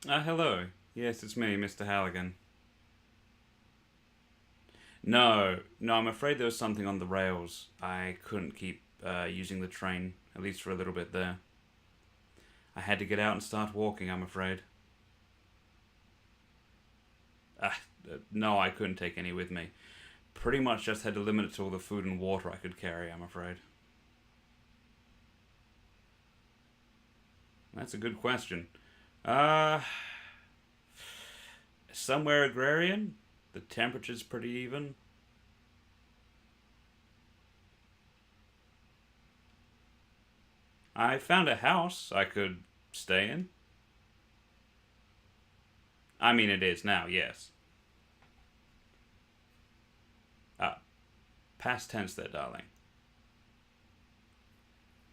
Hello. Yes, it's me, Mr. Halligan. No, I'm afraid there was something on the rails. I couldn't keep using the train, at least for a little bit there. I had to get out and start walking, I'm afraid. No, I couldn't take any with me. Pretty much just had to limit it to all the food and water I could carry, I'm afraid. That's a good question. Uh, Somewhere agrarian. The temperature's pretty even. I found a house I could stay in. I mean, it is now, yes. Uh, Past tense there, darling.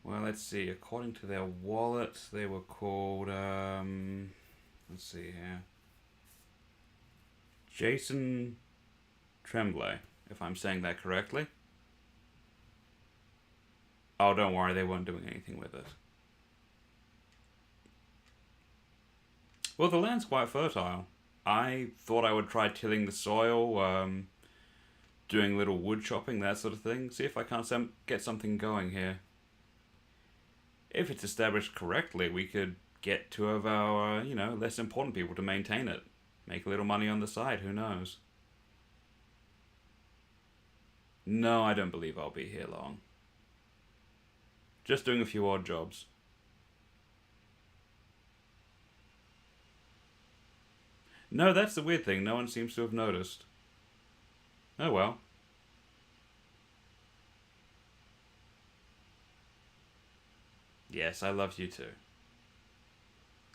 Well, let's see. According to their wallet, they were called. Let's see here. Jason Tremblay, if I'm saying that correctly. Oh, don't worry, they weren't doing anything with it. Well, the land's quite fertile. I thought I would try tilling the soil, doing little wood chopping, that sort of thing. See if I can't get something going here. If it's established correctly, we could get two of our, less important people to maintain it. Make a little money on the side, who knows? No, I don't believe I'll be here long. Just doing a few odd jobs. No, that's the weird thing. No one seems to have noticed. Oh well. Yes, I love you too.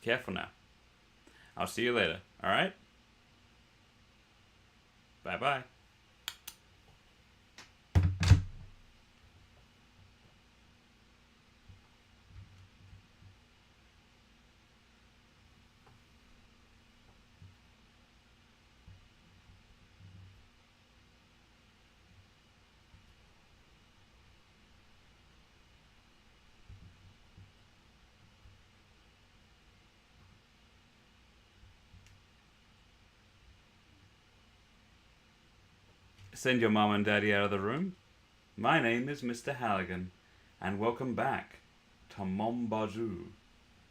Careful now. I'll see you later, alright? Bye bye. Send your mom and daddy out of the room. My name is Mr. Halligan, and welcome back to MON BAZOU.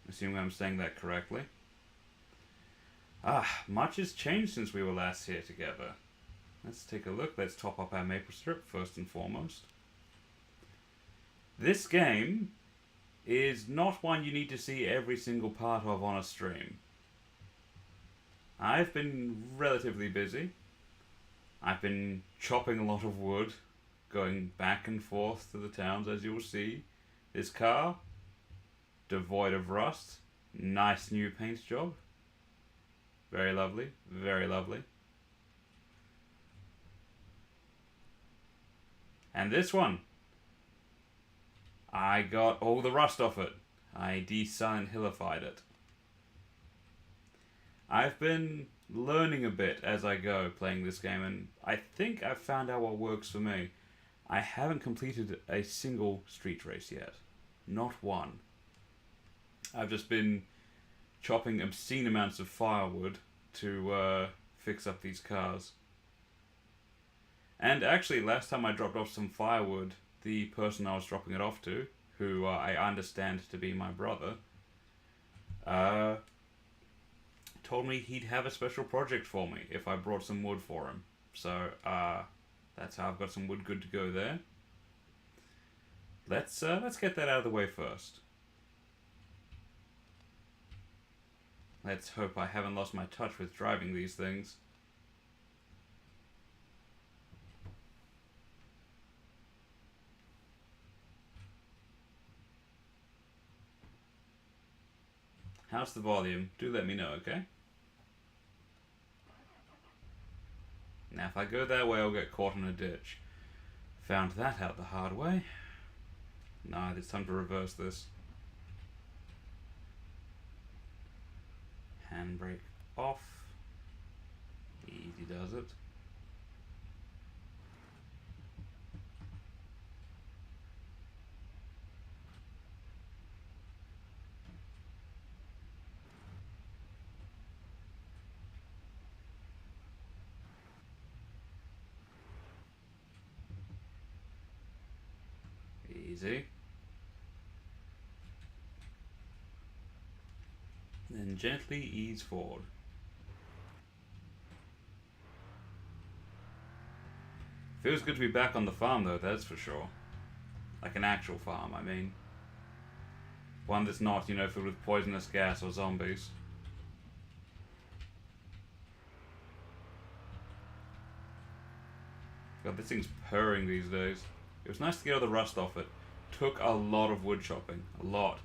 Assuming I'm saying that correctly. Much has changed since we were last here together. Let's take a look. Let's top up our maple syrup first and foremost. This game is not one you need to see every single part of on a stream. I've been relatively busy. I've been chopping a lot of wood, going back and forth to the towns, as you'll see. This car, devoid of rust, nice new paint job. Very lovely, very lovely. And this one, I got all the rust off it. I de-Silent Hillified it. I've been learning a bit as I go playing this game, and I think I've found out what works for me. I haven't completed a single street race yet. Not one. I've just been chopping obscene amounts of firewood to fix up these cars. And actually, last time I dropped off some firewood, the person I was dropping it off to, who I understand to be my brother, uh, told me he'd have a special project for me if I brought some wood for him. So that's how I've got some wood good to go there. Let's get that out of the way first. Let's hope I haven't lost my touch with driving these things. How's the volume? Do let me know, okay? Now, if I go that way, I'll get caught in a ditch. Found that out the hard way. No, it's time to reverse this. Handbrake off. Easy does it. Easy. Then gently ease forward. Feels good to be back on the farm though, that's for sure. Like an actual farm, I mean. One that's not, you know, filled with poisonous gas or zombies. God, this thing's purring these days. It was nice to get all the rust off it. Took a lot of wood chopping. A lot.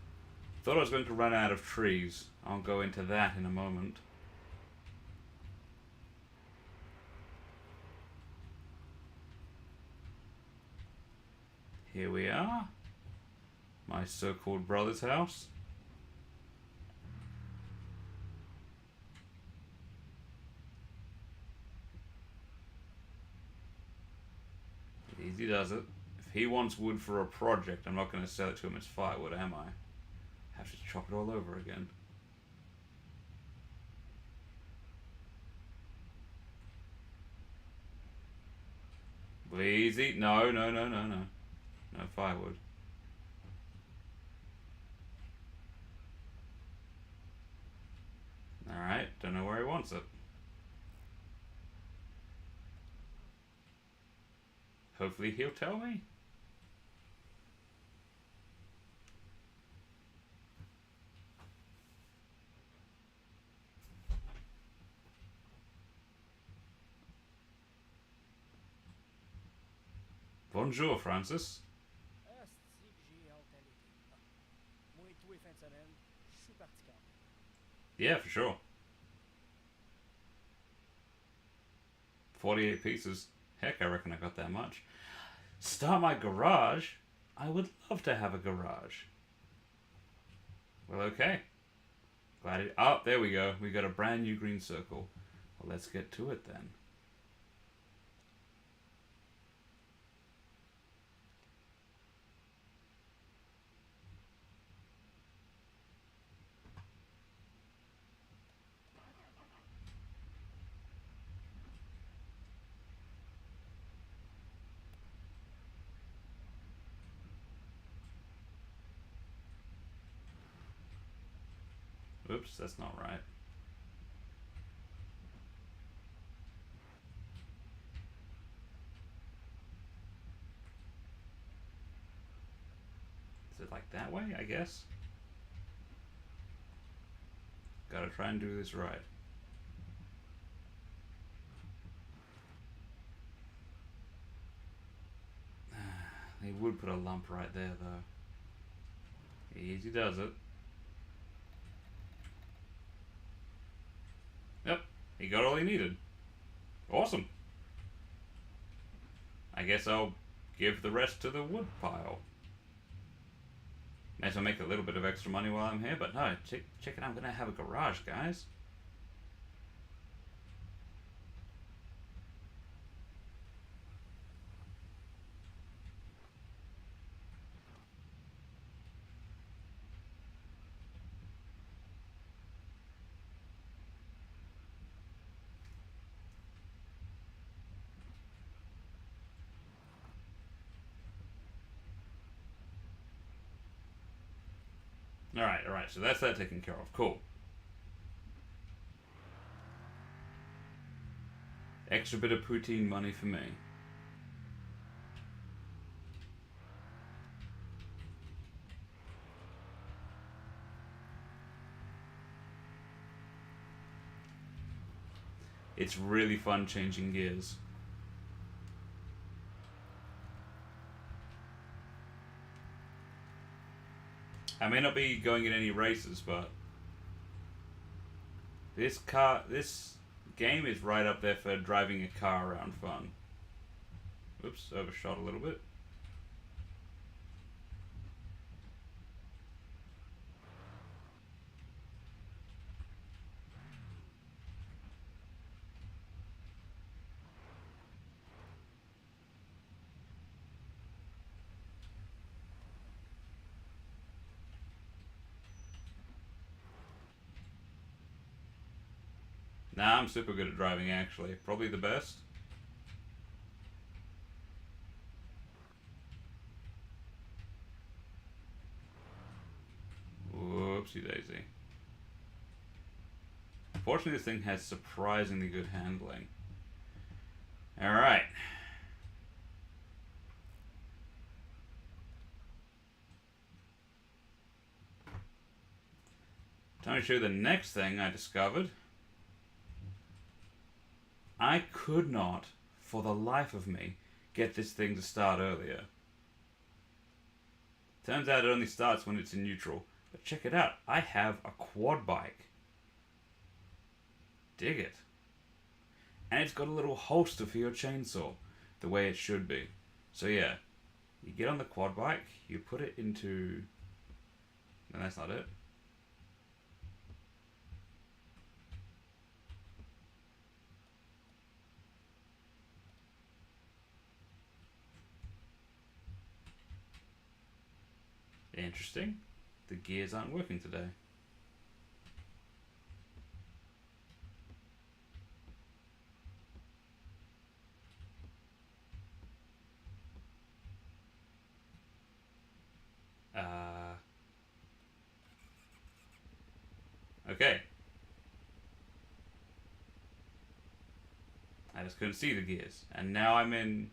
Thought I was going to run out of trees. I'll go into that in a moment. Here we are. My so-called brother's house. Easy does it. If he wants wood for a project, I'm not going to sell it to him as firewood, am I? Have to chop it all over again. Easy. No. No firewood. Alright, don't know where he wants it. Hopefully he'll tell me. Bonjour, Francis. Yeah, for sure. 48 pieces. Heck, I reckon I got that much. Start my garage? I would love to have a garage. Well, okay. Glad it... Oh, there we go. We got a brand new green circle. Well, let's get to it then. Oops, that's not right. Is it like that way, I guess? Gotta try and do this right. They would put a lump right there, though. Easy does it. Yep, he got all he needed. Awesome. I guess I'll give the rest to the wood pile. May as well make a little bit of extra money while I'm here, but no, check it out, I'm gonna have a garage, guys. Alright, so that's that taken care of. Cool. Extra bit of poutine money for me. It's really fun changing gears. I may not be going in any races, but this game is right up there for driving a car around fun. Oops, overshot a little bit. Nah, I'm super good at driving, actually. Probably the best. Whoopsie daisy. Fortunately, this thing has surprisingly good handling. Alright. Time to show you the next thing I discovered. I could not, for the life of me, get this thing to start earlier. Turns out it only starts when it's in neutral. But check it out, I have a quad bike. Dig it. And it's got a little holster for your chainsaw, the way it should be. So yeah, you get on the quad bike, you put it into... No, that's not it. Interesting. The gears aren't working today. Okay. I just couldn't see the gears. And now I'm in...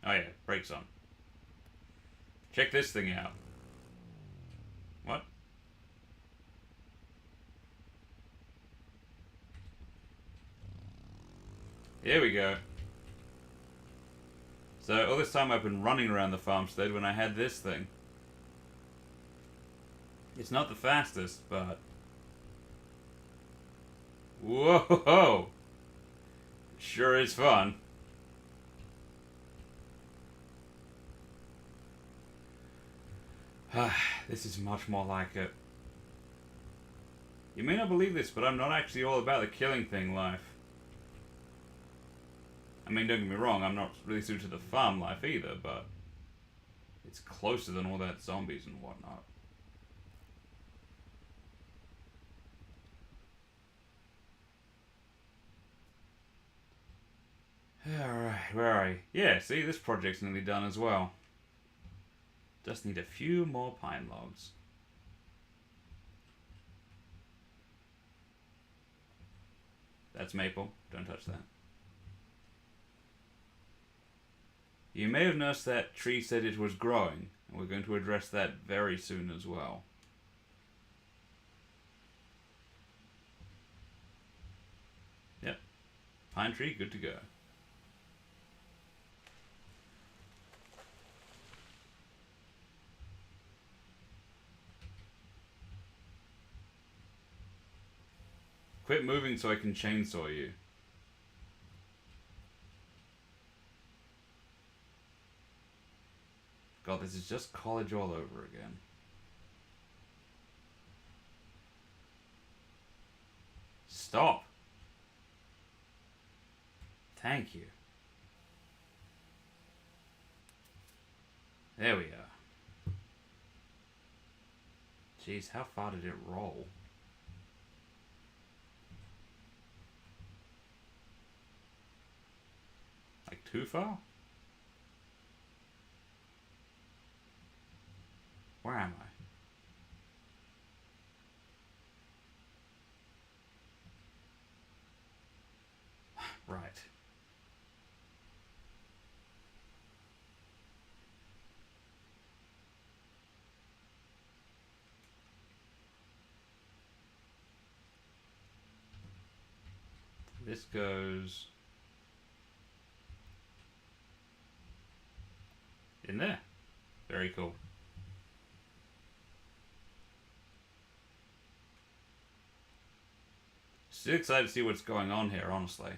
Oh yeah, brakes on. Check this thing out. What? Here we go. So all this time I've been running around the farmstead when I had this thing. It's not the fastest, but... Whoa! Sure is fun. This is much more like it. You may not believe this, but I'm not actually all about the killing thing life. I mean, don't get me wrong, I'm not really suited to the farm life either, but it's closer than all that zombies and whatnot. Alright, where are you? Yeah, see, this project's nearly done as well. Just need a few more pine logs. That's maple. Don't touch that. You may have noticed that tree said it was growing, and we're going to address that very soon as well. Yep. Pine tree, good to go. Quit moving so I can chainsaw you. God, this is just college all over again. Stop. Thank you. There we are. Jeez, how far did it roll? Like too far? Where am I? Right. This goes in there. Very cool. Still excited to see what's going on here, honestly.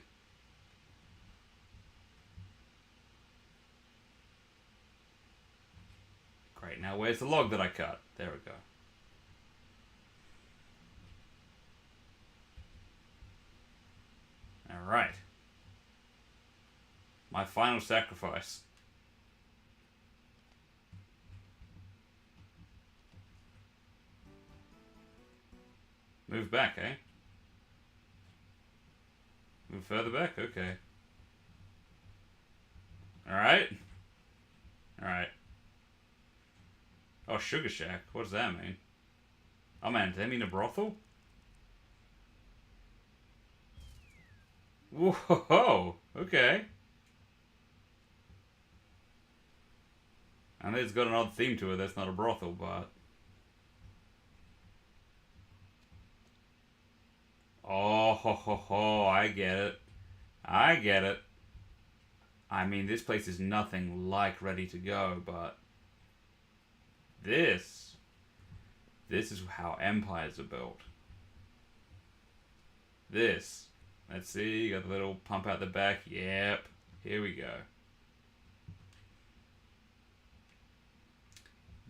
Great, now where's the log that I cut? There we go. Alright. My final sacrifice. Move back, eh? Move further back? Okay. Alright. Alright. Oh, Sugar Shack. What does that mean? Oh man, does that mean a brothel? Whoa, okay. I know it's got an odd theme to it, that's not a brothel, but... Oh, ho, ho, ho, I get it. I get it. I mean, this place is nothing like ready to go, but... This is how empires are built. This. Let's see, got the little pump out the back. Yep, here we go.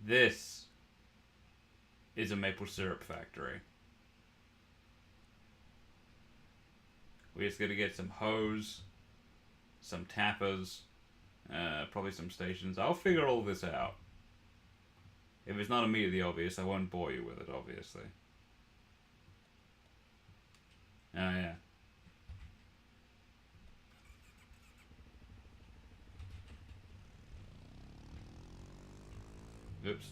This is a maple syrup factory. We're just gonna get some hose, some tappers, probably some stations. I'll figure all this out. If it's not immediately obvious, I won't bore you with it, obviously. Oh, yeah. Oops.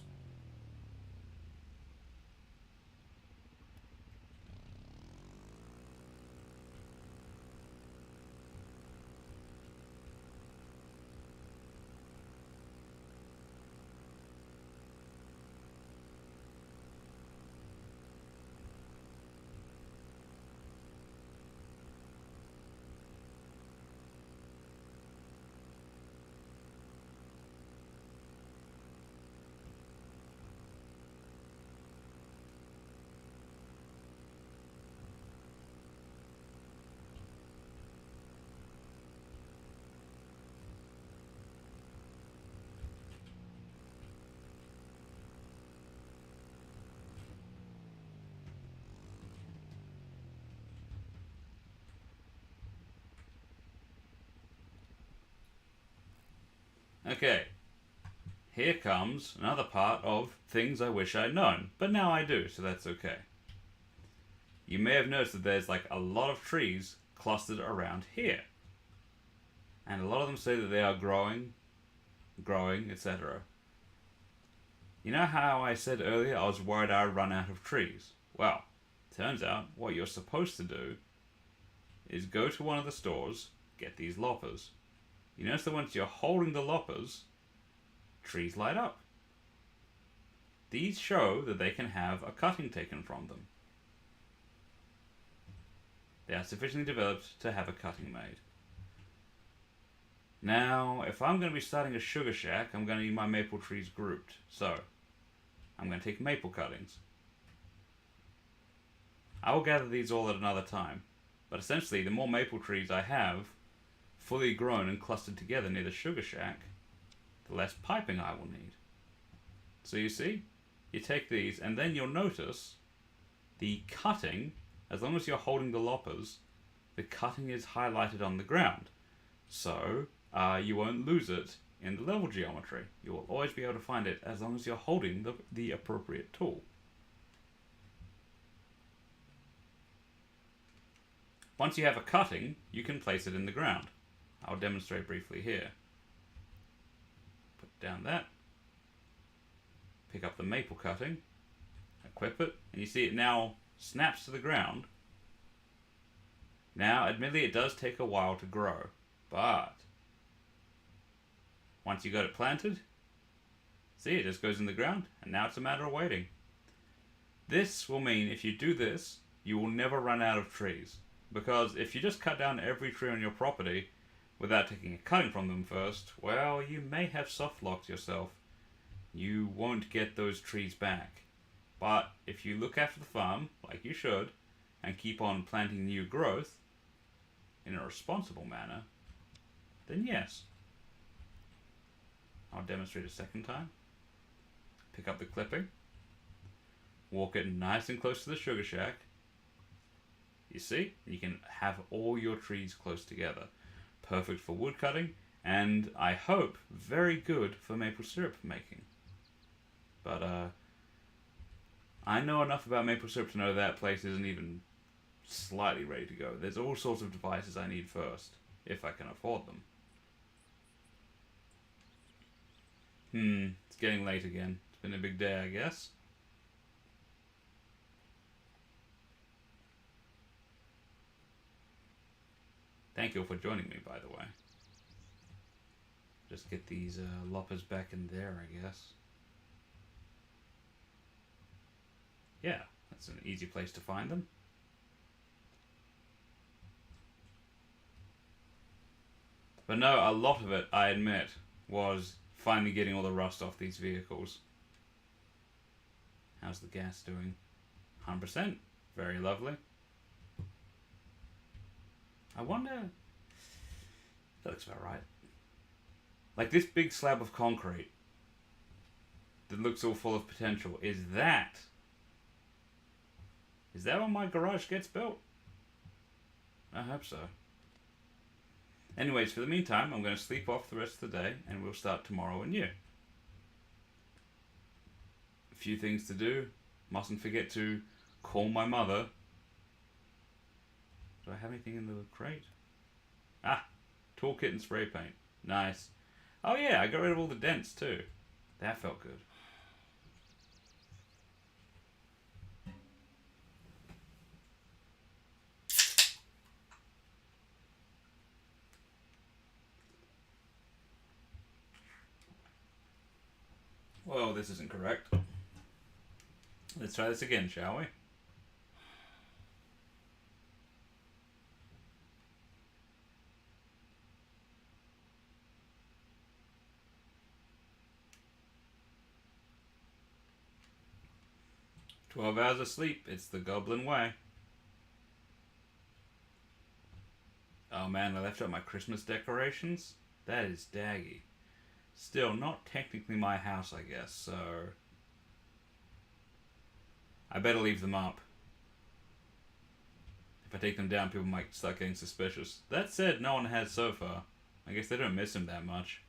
Okay. Here comes another part of things I wish I'd known, but now I do, so that's okay. You may have noticed that there's like a lot of trees clustered around here. And a lot of them say that they are growing, etc. You know how I said earlier I was worried I'd run out of trees? Well, turns out what you're supposed to do is go to one of the stores, get these loppers. You notice that once you're holding the loppers, trees light up. These show that they can have a cutting taken from them. They are sufficiently developed to have a cutting made. Now, if I'm going to be starting a sugar shack, I'm going to need my maple trees grouped. So, I'm going to take maple cuttings. I will gather these all at another time, but essentially the more maple trees I have, fully grown and clustered together near the sugar shack, the less piping I will need. So you see, you take these and then you'll notice the cutting, as long as you're holding the loppers, the cutting is highlighted on the ground. So you won't lose it in the level geometry. You will always be able to find it as long as you're holding the appropriate tool. Once you have a cutting, you can place it in the ground. I'll demonstrate briefly here. Put down that. Pick up the maple cutting. Equip it. And you see it now snaps to the ground. Now, admittedly, it does take a while to grow. But once you got it planted, see, it just goes in the ground. And now it's a matter of waiting. This will mean if you do this, you will never run out of trees. Because if you just cut down every tree on your property without taking a cutting from them first, well, you may have soft-locked yourself. You won't get those trees back. But if you look after the farm, like you should, and keep on planting new growth in a responsible manner, then yes. I'll demonstrate a second time. Pick up the clipping. Walk it nice and close to the sugar shack. You see, you can have all your trees close together. Perfect for wood cutting, and I hope very good for maple syrup making. But I know enough about maple syrup to know that place isn't even slightly ready to go. There's all sorts of devices I need first, if I can afford them. It's getting late again. It's been a big day, I guess. Thank you all for joining me, by the way. Just get these loppers back in there, I guess. Yeah, that's an easy place to find them. But no, a lot of it, I admit, was finally getting all the rust off these vehicles. How's the gas doing? 100%. Very lovely. I wonder... That looks about right. Like this big slab of concrete that looks all full of potential. Is that when my garage gets built? I hope so. Anyways, for the meantime, I'm going to sleep off the rest of the day and we'll start tomorrow anew. A few things to do. Mustn't forget to call my mother. Do I have anything in the crate? Ah, toolkit and spray paint. Nice. Oh yeah, I got rid of all the dents too. That felt good. Well, this isn't correct. Let's try this again, shall we? "12 hours of sleep, it's the goblin way." Oh man, I left out my Christmas decorations? That is daggy. Still, not technically my house, I guess, so... I better leave them up. If I take them down, people might start getting suspicious. That said, no one has so far. I guess they don't miss him that much.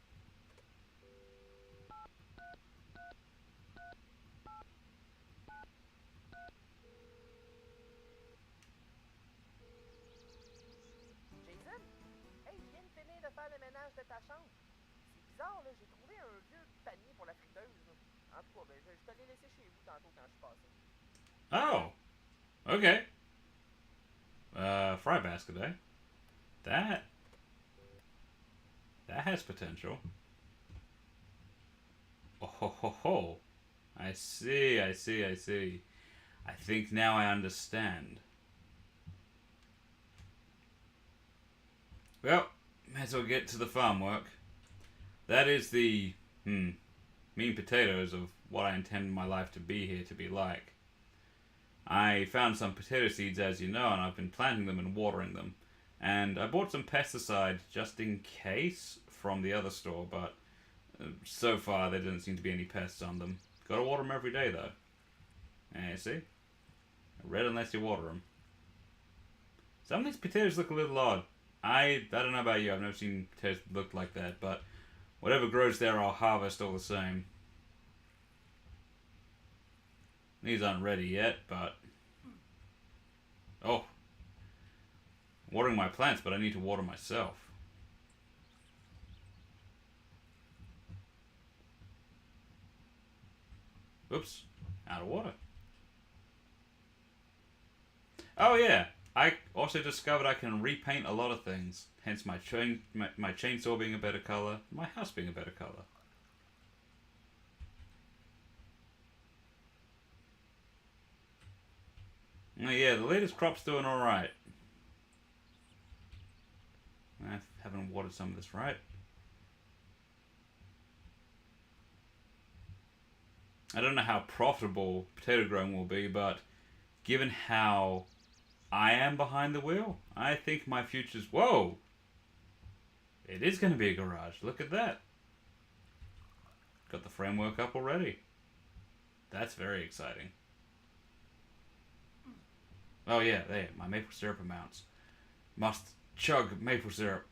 Jason? Hey, je viens de finir de faire le ménage de ta chambre. C'est bizarre, là, j'ai trouvé un vieux panier pour la friteuse. Là. En tout cas, ben, je te l'ai laissé chez vous tantôt quand je suis passé. Oh! Okay. Fry basket, eh? That has potential. Oh ho ho ho. I see. I think now I understand. Well, might as well get to the farm work. That is the, meat and potatoes of what I intend my life to be here to be like. I found some potato seeds, as you know, and I've been planting them and watering them. And I bought some pesticide just in case from the other store, but so far there doesn't seem to be any pests on them. Gotta water them every day, though. And you see? Red unless you water them. Some of these potatoes look a little odd. I don't know about you, I've never seen potatoes look like that, but whatever grows there I'll harvest all the same. These aren't ready yet, but... Oh. Watering my plants, but I need to water myself. Oops. Out of water. Oh yeah. I also discovered I can repaint a lot of things. Hence my chainsaw being a better color, my house being a better color. Oh yeah, the latest crop's doing alright. I haven't watered some of this right. I don't know how profitable potato growing will be, but given how I am behind the wheel, I think my future's... Whoa! It is going to be a garage. Look at that. Got the framework up already. That's very exciting. Oh yeah, there, my maple syrup amounts. Must chug maple syrup.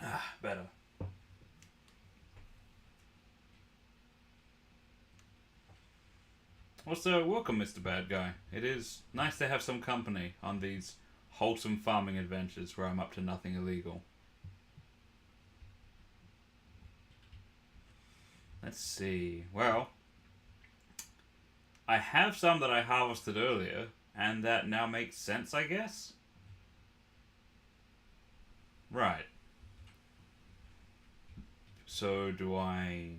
Ah, better. Also, welcome, Mr. Bad Guy. It is nice to have some company on these wholesome farming adventures where I'm up to nothing illegal. Let's see. Well, I have some that I harvested earlier, and that now makes sense, I guess? Right. So, do I...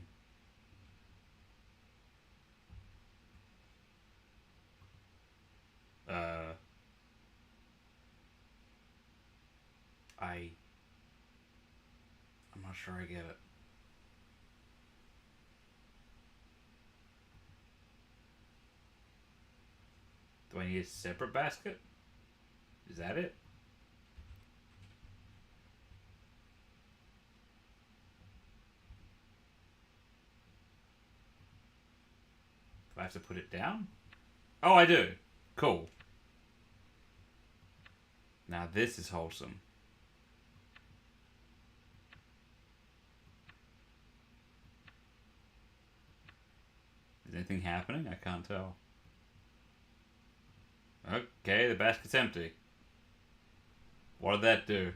I'm not sure I get it. Do I need a separate basket? Is that it? Do I have to put it down? Oh, I do. Cool. Now this is wholesome. Is anything happening? I can't tell. Okay, the basket's empty. What did that do?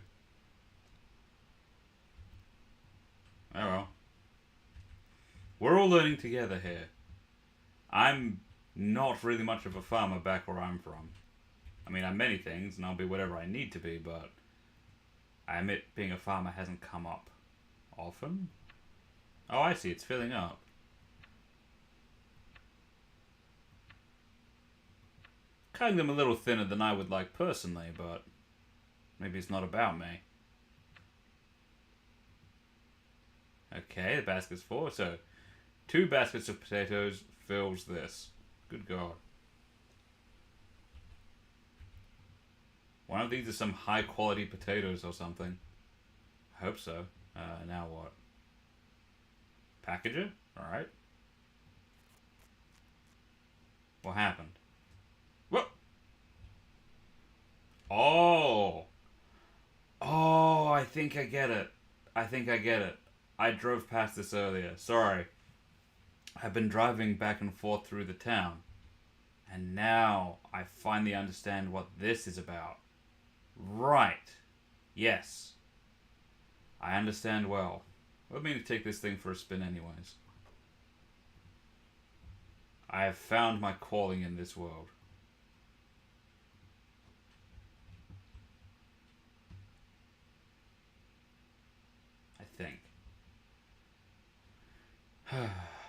Oh well. We're all learning together here. I'm not really much of a farmer back where I'm from. I mean, I'm many things, and I'll be whatever I need to be, but I admit being a farmer hasn't come up often. Oh, I see, it's filling up. Cutting them a little thinner than I would like personally, but maybe it's not about me. Okay, the basket's full, so 2 baskets of potatoes fills this. Good God. One of these is some high quality potatoes or something. I hope so. Now what? Package it? Alright. What happened? Whoa! Oh! Oh, I think I get it. I drove past this earlier. Sorry. I've been driving back and forth through the town. And now I finally understand what this is about. Right. Yes. I understand well. Let me take this thing for a spin anyways. I have found my calling in this world. I think.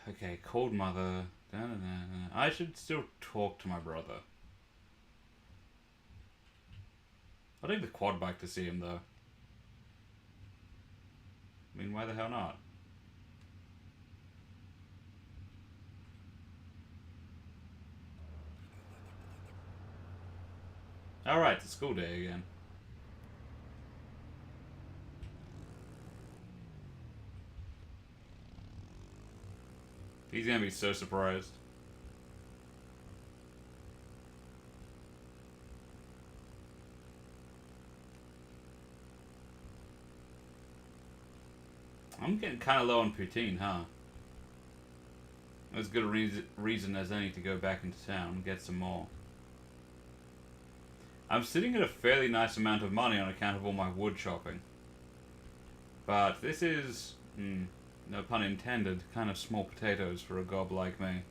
Okay, cold mother. I should still talk to my brother. I'll take the quad bike to see him though. I mean, why the hell not? Alright, it's school day again. He's gonna be so surprised. I'm getting kind of low on poutine, huh? As good a reason as any to go back into town and get some more. I'm sitting at a fairly nice amount of money on account of all my wood chopping. But this is, no pun intended, kind of small potatoes for a gob like me.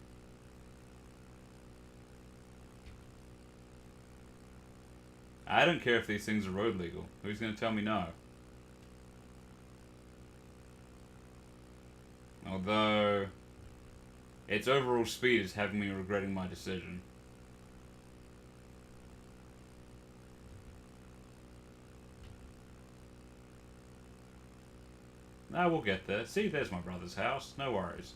I don't care if these things are road legal. Who's going to tell me no? Although, its overall speed is having me regretting my decision. Ah, we'll get there. See, there's my brother's house. No worries.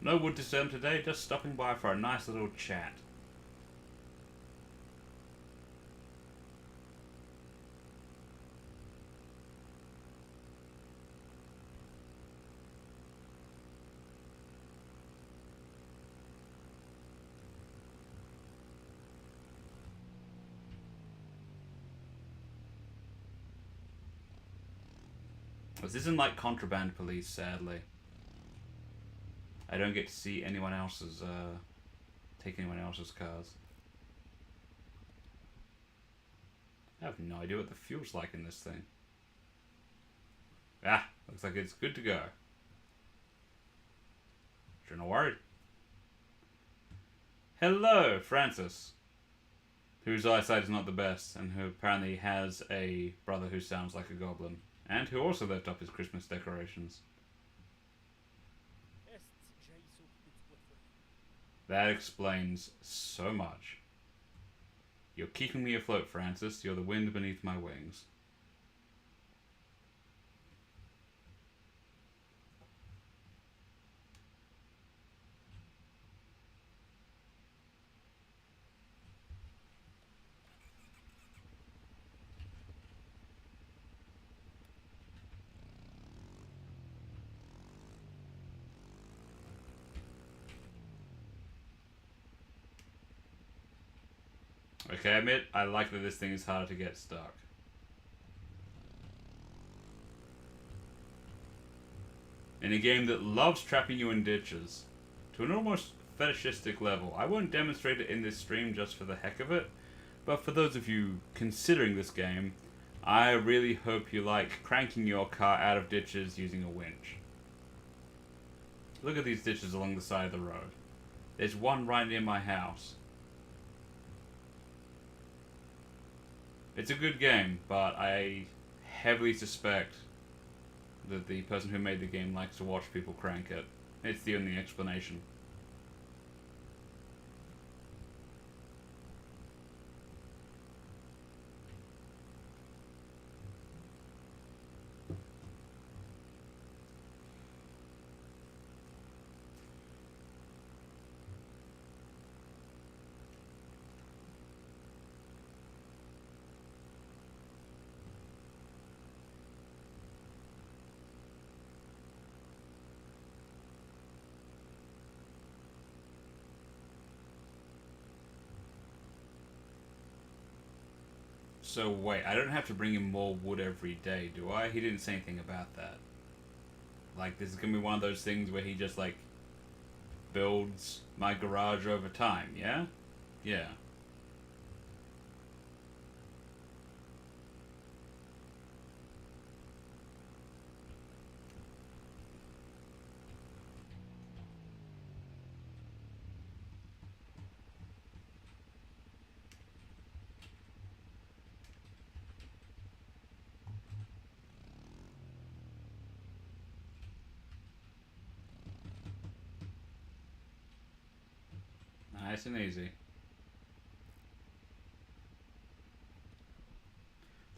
No wood to sell today, just stopping by for a nice little chat. This isn't like Contraband Police, sadly. I don't get to see anyone else's, take anyone else's cars. I have no idea what the fuel's like in this thing. Ah, looks like it's good to go. Sure, not worried. Hello, Francis. Whose eyesight is not the best, and who apparently has a brother who sounds like a goblin. And who also left up his Christmas decorations. That explains so much. You're keeping me afloat, Francis. You're the wind beneath my wings. Okay, I admit, I like that this thing is harder to get stuck. In a game that loves trapping you in ditches, to an almost fetishistic level. I won't demonstrate it in this stream just for the heck of it, but for those of you considering this game, I really hope you like cranking your car out of ditches using a winch. Look at these ditches along the side of the road. There's one right near my house. It's a good game, but I heavily suspect that the person who made the game likes to watch people crank it. It's the only explanation. So wait, I don't have to bring him more wood every day, do I? He didn't say anything about that. Like, this is gonna be one of those things where he just, like, builds my garage over time, yeah? Yeah. Nice and easy.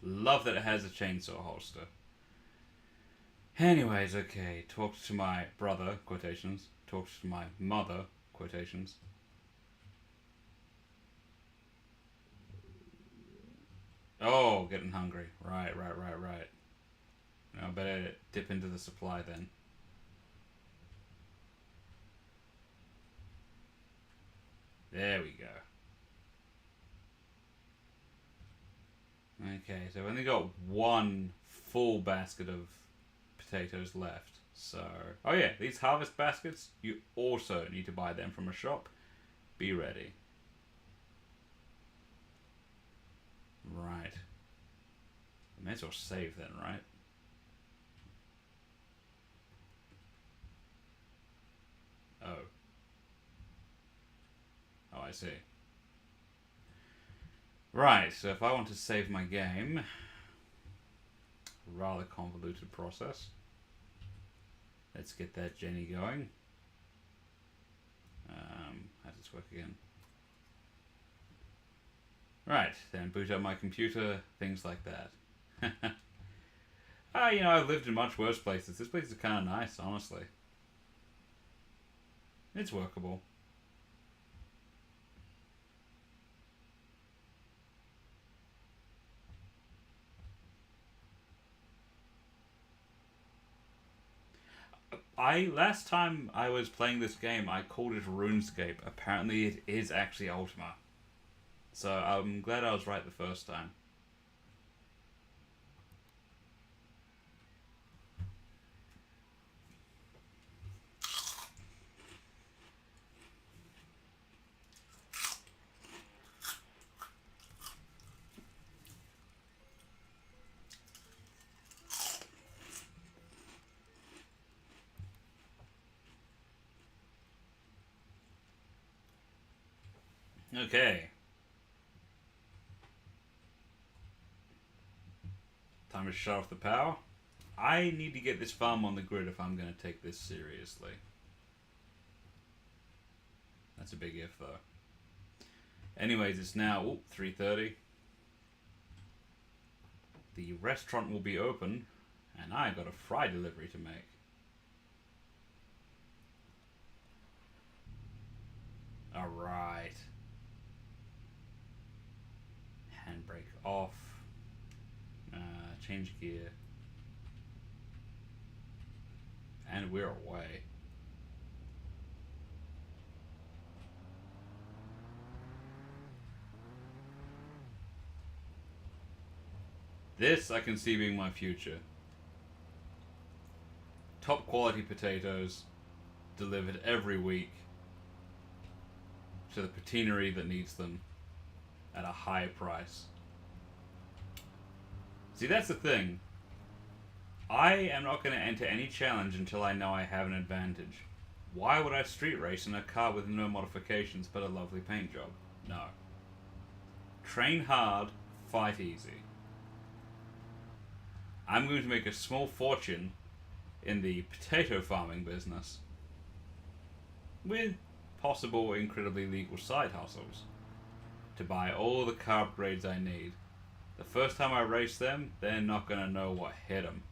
Love that it has a chainsaw holster. Anyways, okay. Talked to my brother, quotations. Talked to my mother, quotations. Oh, getting hungry. Right. I better dip into the supply then. There we go. Okay, so I've only got one full basket of potatoes left. So, oh yeah, these harvest baskets, you also need to buy them from a shop. Be ready. Right. I may as well save then, right? Oh. Oh, I see. Right, so if I want to save my game, rather convoluted process. Let's get that Jenny going. How does this work again? Right, then boot up my computer, things like that. You know, I've lived in much worse places. This place is kind of nice, honestly. It's workable. Last time I was playing this game, I called it RuneScape. Apparently it is actually Ultima. So I'm glad I was right the first time. Okay. Time to shut off the power. I need to get this farm on the grid if I'm going to take this seriously. That's a big if, though. Anyways, it's now 3:30. The restaurant will be open, and I got a fry delivery to make. Alright. Handbrake off. Change gear. And we're away. This I can see being my future. Top quality potatoes delivered every week to the patinery that needs them at a high price. See, that's the thing. I am not going to enter any challenge until I know I have an advantage. Why would I street race in a car with no modifications but a lovely paint job? No. Train hard, fight easy. I'm going to make a small fortune in the potato farming business with possible incredibly legal side hustles to buy all the car upgrades I need. The first time I race them, they're not going to know what hit them.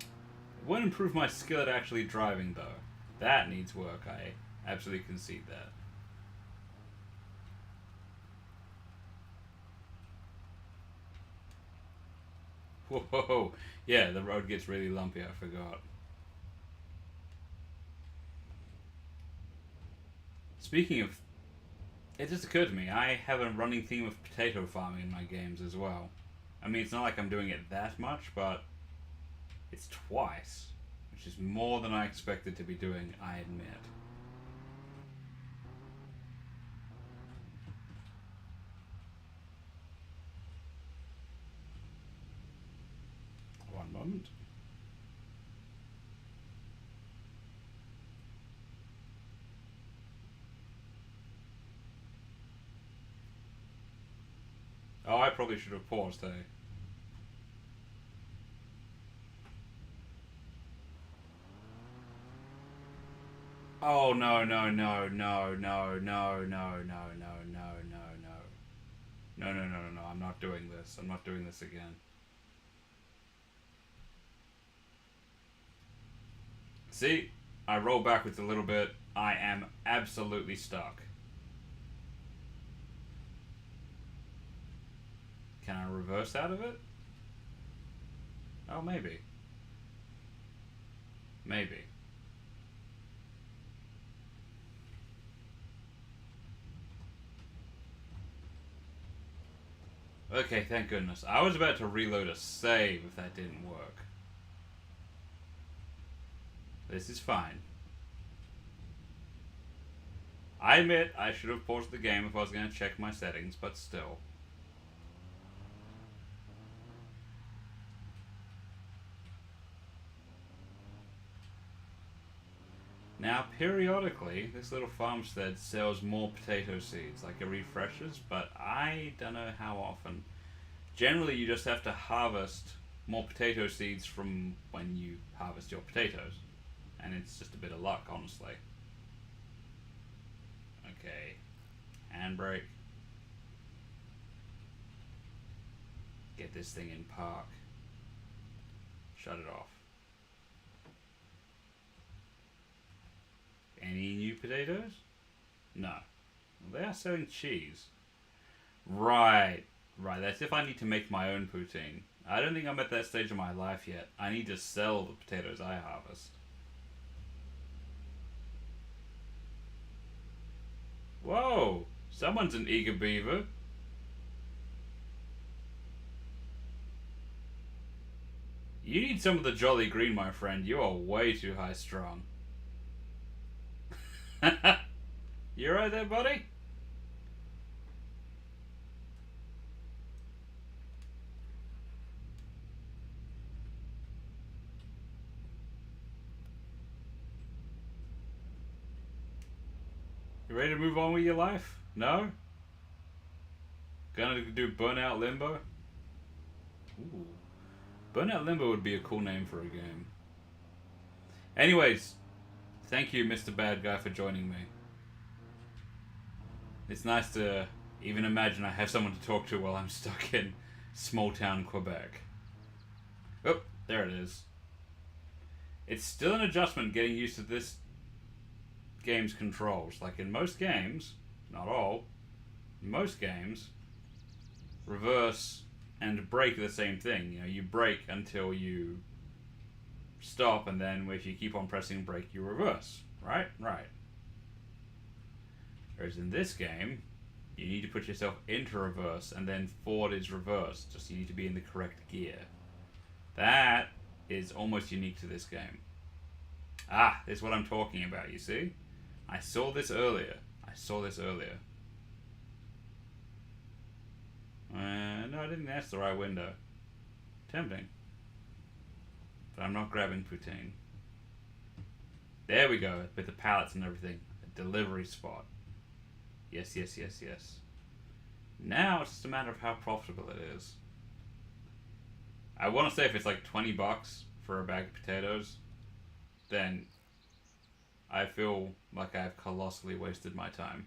It won't improve my skill at actually driving, though. That needs work, I absolutely concede that. Whoa, yeah, the road gets really lumpy, I forgot. Speaking of, it just occurred to me, I have a running theme of potato farming in my games as well. I mean, it's not like I'm doing it that much, but it's twice, which is more than I expected to be doing, I admit. One moment. Oh, I probably should have paused, hey. Oh, no, no, no, no, no, no, no, no, no, no, no, no. No, no, no, no, no, I'm not doing this. I'm not doing this again. See? I roll backwards a little bit. I am absolutely stuck. Can I reverse out of it? Oh, maybe. Maybe. Okay, thank goodness. I was about to reload a save if that didn't work. This is fine. I admit I should have paused the game if I was going to check my settings, but still. Now, periodically, this little farmstead sells more potato seeds, like it refreshes, but I don't know how often. Generally, you just have to harvest more potato seeds from when you harvest your potatoes. And it's just a bit of luck, honestly. Okay. Handbrake. Get this thing in park. Shut it off. Any new potatoes? No. Well, they are selling cheese. Right. Right, that's if I need to make my own poutine. I don't think I'm at that stage of my life yet. I need to sell the potatoes I harvest. Whoa! Someone's an eager beaver. You need some of the Jolly Green, my friend. You are way too high strung. You right there, buddy? ready to move on with your life? No? Gonna do Burnout Limbo? Ooh. Burnout Limbo would be a cool name for a game. Anyways, thank you, Mr. Bad Guy, for joining me. It's nice to even imagine I have someone to talk to while I'm stuck in small town Quebec. Oh, there it is. It's still an adjustment getting used to this game's controls. Like in most games, not all, in most games, reverse and brake are the same thing. You know, you brake until you stop, and then if you keep on pressing brake, you reverse. Right? Right. Whereas in this game, you need to put yourself into reverse, and then forward is reverse. Just you need to be in the correct gear. That is almost unique to this game. Ah, this is what I'm talking about, you see? I saw this earlier. No, I didn't ask the right window. Tempting. But I'm not grabbing poutine. There we go, with the pallets and everything. A delivery spot. Yes. Now it's just a matter of how profitable it is. I want to say if it's like $20 for a bag of potatoes, then I feel like I've colossally wasted my time.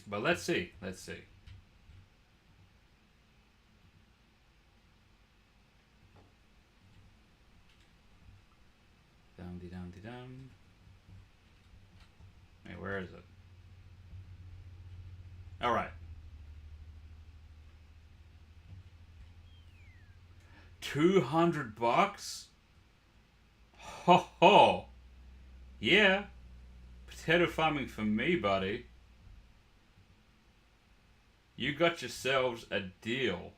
But let's see. Dum-de-dum-de-dum. Hey, where is it? Alright. $200? Ho ho! Yeah. Potato farming for me, buddy. You got yourselves a deal.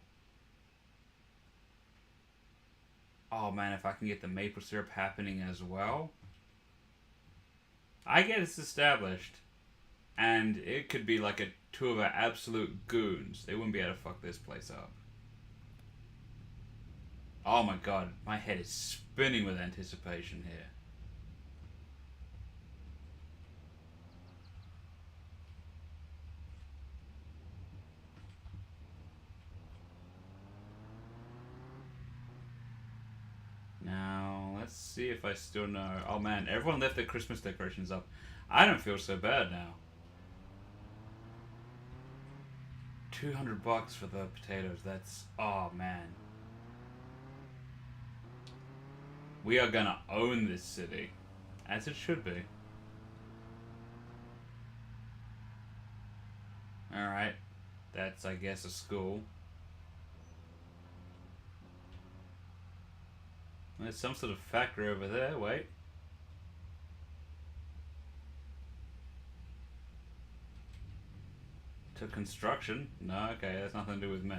Oh man, if I can get the maple syrup happening as well. I get it's established. And it could be like two of our absolute goons. They wouldn't be able to fuck this place up. Oh my god, my head is spinning with anticipation here. Now, let's see if I still know. Oh man, everyone left their Christmas decorations up. I don't feel so bad now. $200 for the potatoes. That's... oh man. We are gonna own this city. As it should be. Alright. That's, I guess, a school. There's some sort of factory over there. Wait. To construction? No, okay, that's nothing to do with me.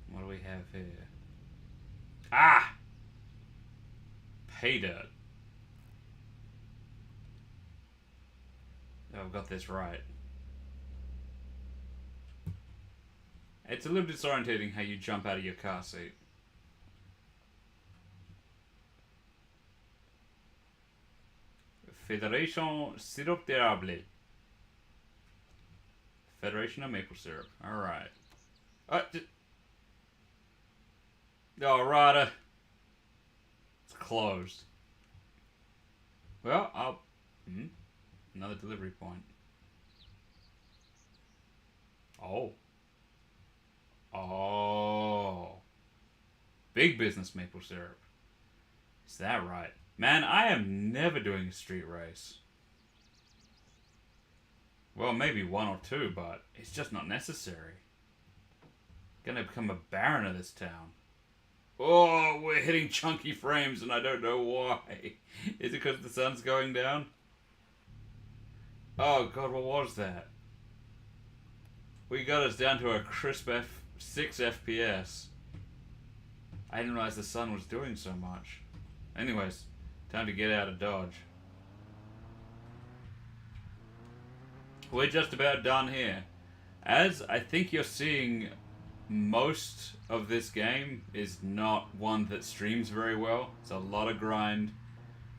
What do we have here? Ah! Pay dirt. Oh, I've got this right. It's a little disorientating how you jump out of your car seat. Fédération Sirop d'Érable. Federation of Maple Syrup. Alright. Alright. It's closed. Well, I'll... Another delivery point. Oh. Oh. Big business maple syrup. Is that right? Man, I am never doing a street race. Well, maybe one or two, but it's just not necessary. Gonna become a baron of this town. Oh, we're hitting chunky frames and I don't know why. Is it because the sun's going down? Oh god, what was that? We got us down to a crisp 6 FPS. I didn't realize the sun was doing so much. Anyways, time to get out of Dodge. We're just about done here. As I think you're seeing, most of this game is not one that streams very well. It's a lot of grind,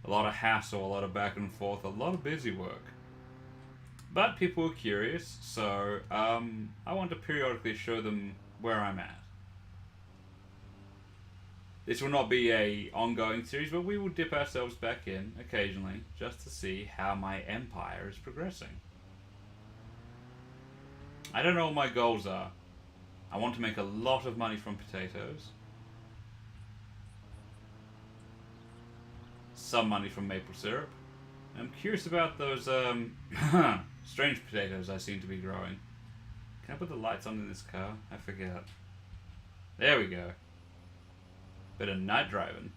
a lot of hassle, a lot of back and forth, a lot of busy work. But people are curious, so I want to periodically show them where I'm at. This will not be a ongoing series, but we will dip ourselves back in occasionally just to see how my empire is progressing. I don't know what my goals are. I want to make a lot of money from potatoes. Some money from maple syrup. I'm curious about those strange potatoes I seem to be growing. Can I put the lights on in this car? I forget. There we go. Bit of night driving.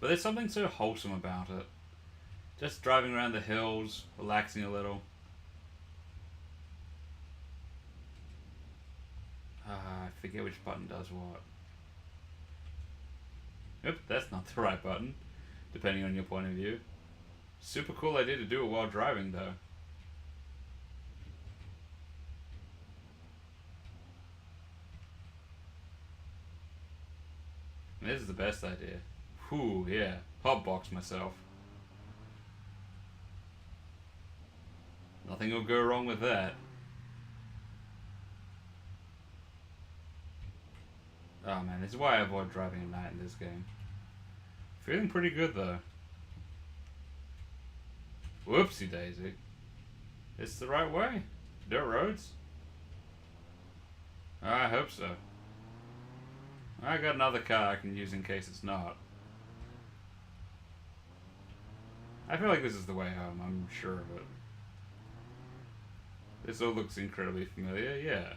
But there's something so wholesome about it. Just driving around the hills, relaxing a little. I forget which button does what. Yep, that's not the right button, depending on your point of view. Super cool idea to do it while driving, though. This is the best idea. Whew, yeah. Hotbox myself. Nothing will go wrong with that. Oh man, this is why I avoid driving at night in this game. Feeling pretty good though. Whoopsie daisy. It's the right way. Dirt roads? I hope so. I got another car I can use in case it's not. I feel like this is the way home, I'm sure of it. This all looks incredibly familiar, yeah.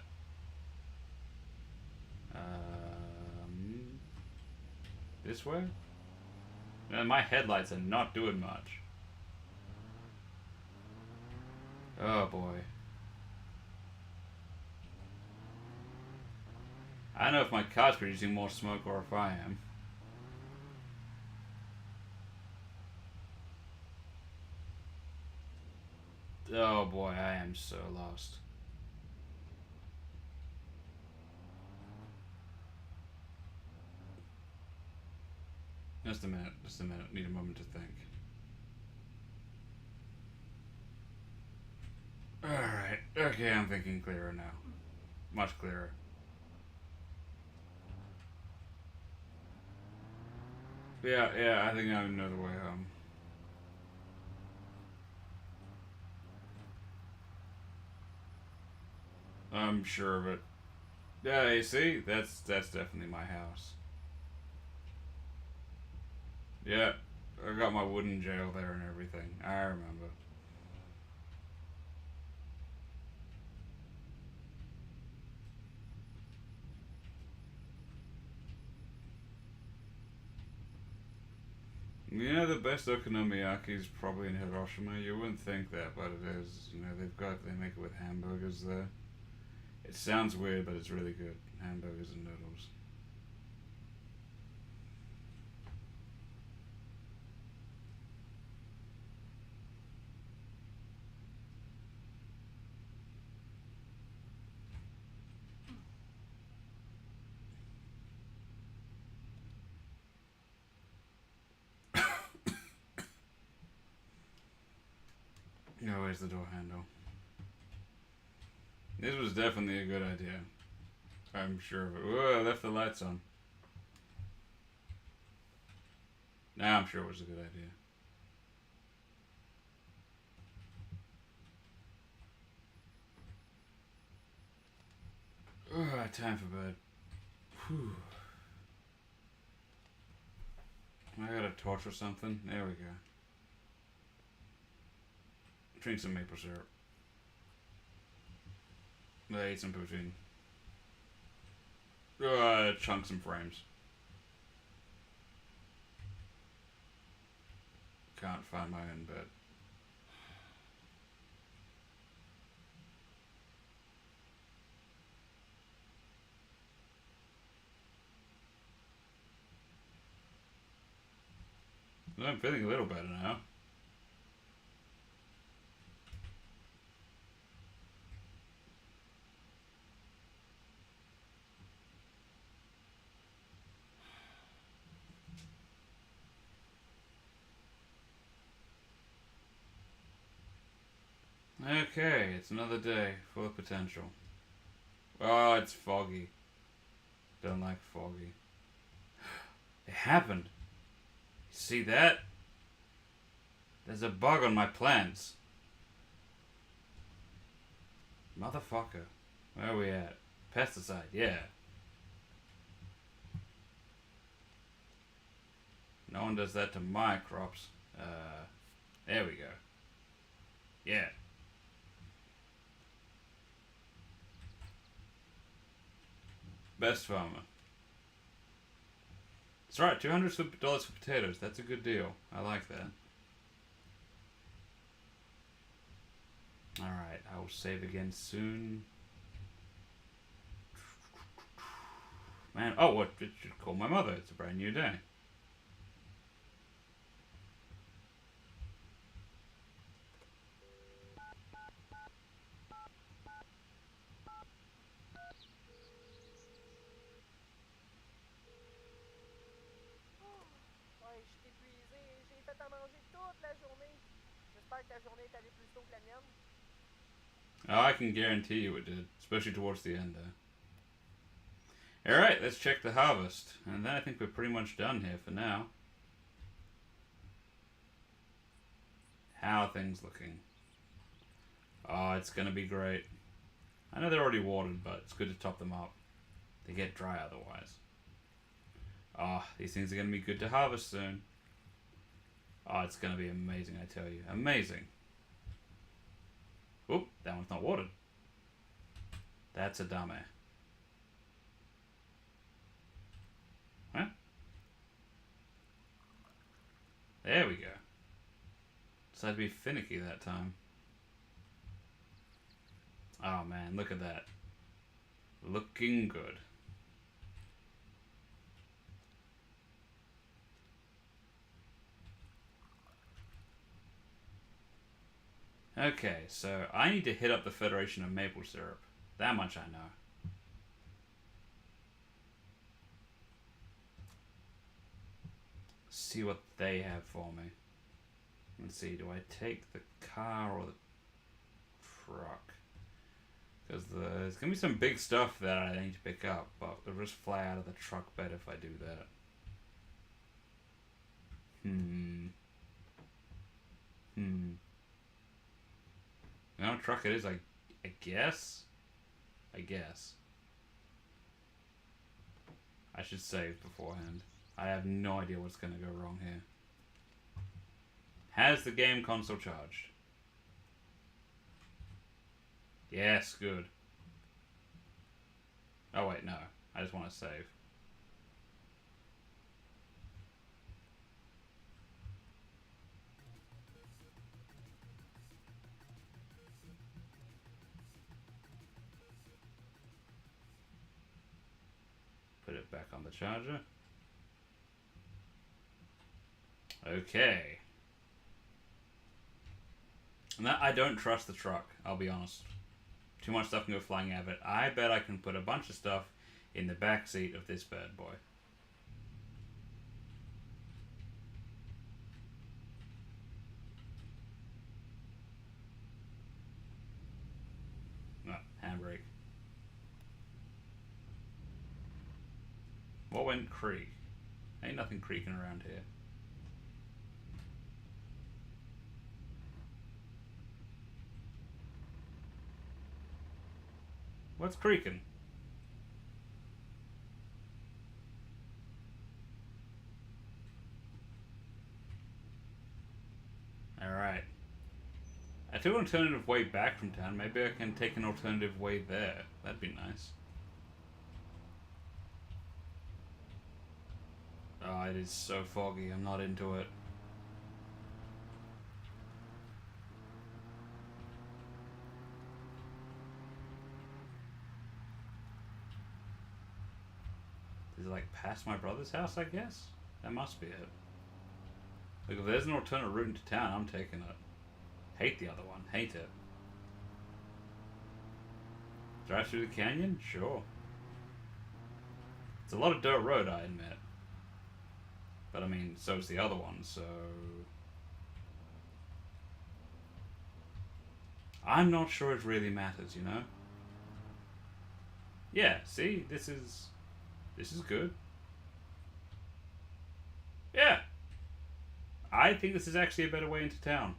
This way? Man, my headlights are not doing much. Oh boy. I don't know if my car's producing more smoke or if I am. Oh boy, I am so lost. Just a minute, need a moment to think. Alright, okay, I'm thinking clearer now. Much clearer. Yeah, I think I know the way home. I'm sure of it. Yeah, you see? That's definitely my house. Yeah, I got my wooden jail there and everything. I remember. You know, the best okonomiyaki is probably in Hiroshima. You wouldn't think that, but it is. You know, they make it with hamburgers there. It sounds weird, but it's really good. Hamburgers and noodles. Oh, where's the door handle? This was definitely a good idea. I'm sure of it. Whoa, I left the lights on. Now I'm sure it was a good idea. Time for bed. Whew. I got a torch or something. There we go. Drink some maple syrup. I ate some poutine. Chunk some frames. Can't find my own bed. I'm feeling a little better now. Okay, it's another day full of potential. Oh, it's foggy. Don't like foggy. It happened. You see that? There's a bug on my plants. Motherfucker. Where are we at? Pesticide, yeah. No one does that to my crops. There we go. Yeah. Best farmer. That's right, $200 for potatoes. That's a good deal. I like that. Alright, I will save again soon. Man, oh, what? It should call my mother. It's a brand new day. Ouais, je suis épuisé. J'ai fait à manger toute la journée. J'espère que ta journée est allée plus tôt que la mienne. Oh, I can guarantee you it did, especially towards the end there. Alright, let's check the harvest. And then I think we're pretty much done here for now. How are things looking? Oh, it's gonna be great. I know they're already watered, but it's good to top them up. They get dry otherwise. Oh, these things are gonna be good to harvest soon. Oh, it's gonna be amazing, I tell you. Amazing. Oop, that one's not watered. That's a dummy. Huh? There we go. Decided to be finicky that time. Oh man, look at that. Looking good. Okay, so I need to hit up the Federation of Maple Syrup. That much I know. See what they have for me. Let's see, do I take the car or the truck? Because there's going to be some big stuff that I need to pick up, but it'll just fly out of the truck bed if I do that. You know what truck it is, I guess? I guess. I should save beforehand. I have no idea what's going to go wrong here. Has the game console charged? Yes, good. Oh wait, no. I just want to save. Put it back on the charger. Okay. And I don't trust the truck, I'll be honest. Too much stuff can go flying out of it. I bet I can put a bunch of stuff in the back seat of this bad boy. No, handbrake. What went creak? Ain't nothing creaking around here. What's creaking? Alright. I took an alternative way back from town. Maybe I can take an alternative way there. That'd be nice. Oh, it is so foggy. I'm not into it. Is it like past my brother's house, I guess? That must be it. Look, if there's an alternate route into town, I'm taking it. Hate the other one. Hate it. Drive through the canyon? Sure. It's a lot of dirt road, I admit. But I mean, so's the other one, so... I'm not sure it really matters, you know? Yeah, see? This is good. Yeah. I think this is actually a better way into town.